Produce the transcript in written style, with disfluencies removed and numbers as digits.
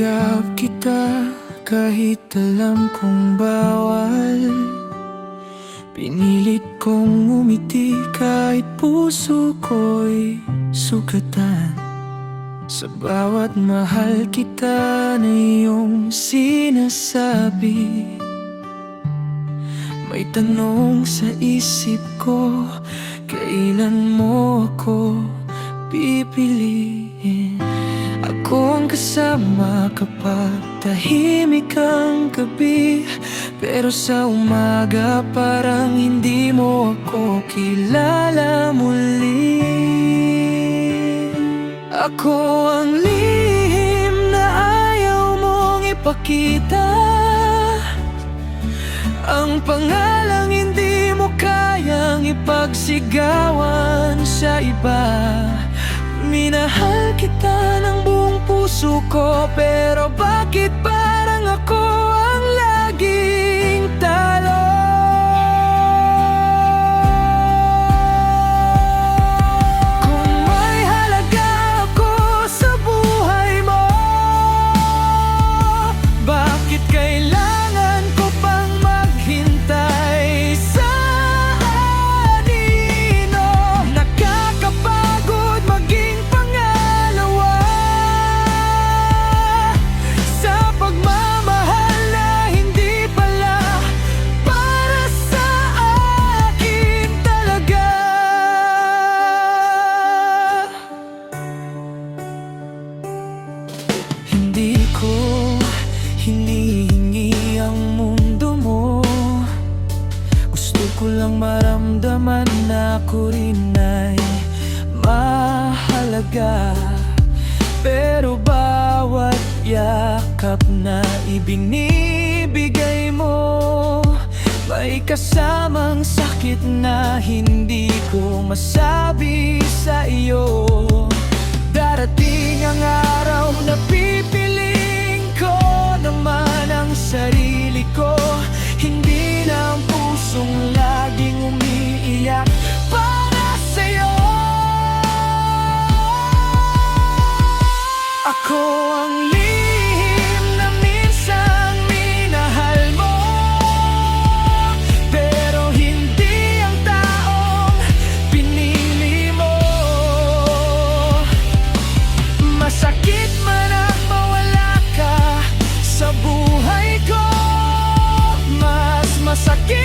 Tinanggap kita kahit alam kong bawal. Pinilit kong umiti kahit puso ko'y sugatan. Sa bawat mahal kita na iyong sinasabi, may tanong sa isip ko, kailan mo ako pipiliin? Ako ang kasama kapag tahimik ang gabi, pero sa umaga parang hindi mo ako kilala muli. Ako ang lihim na ayaw mong ipakita, ang pangalang hindi mo kayang ipagsigawan sa iba. Minahal kita ng buong puso ko, pero bakit parang ako ang laging talo? Kung may halaga ako sa buhay mo, bakit kailangan ko pang maghintay sa anino? Nakakapagod maging pangalawa sa pagmamahal na hindi pala para sa akin talaga. Hindi ko hinihingi ang mundo mo, gusto ko lang maramdaman na ako rin ay mahalaga. Pero bawat yakap na ibinibigay mo, may kasamang sakit na hindi ko masabi sa iyo. Darating ang araw na pipiliin ko naman ang sarili ko, hindi na ang pusong laging umiiyak para sa'yo. Ako ang lihim na minsang minahal mo, pero hindi ang taong pinili mo. Masakit man ang mawala ka sa buhay ko, mas masakit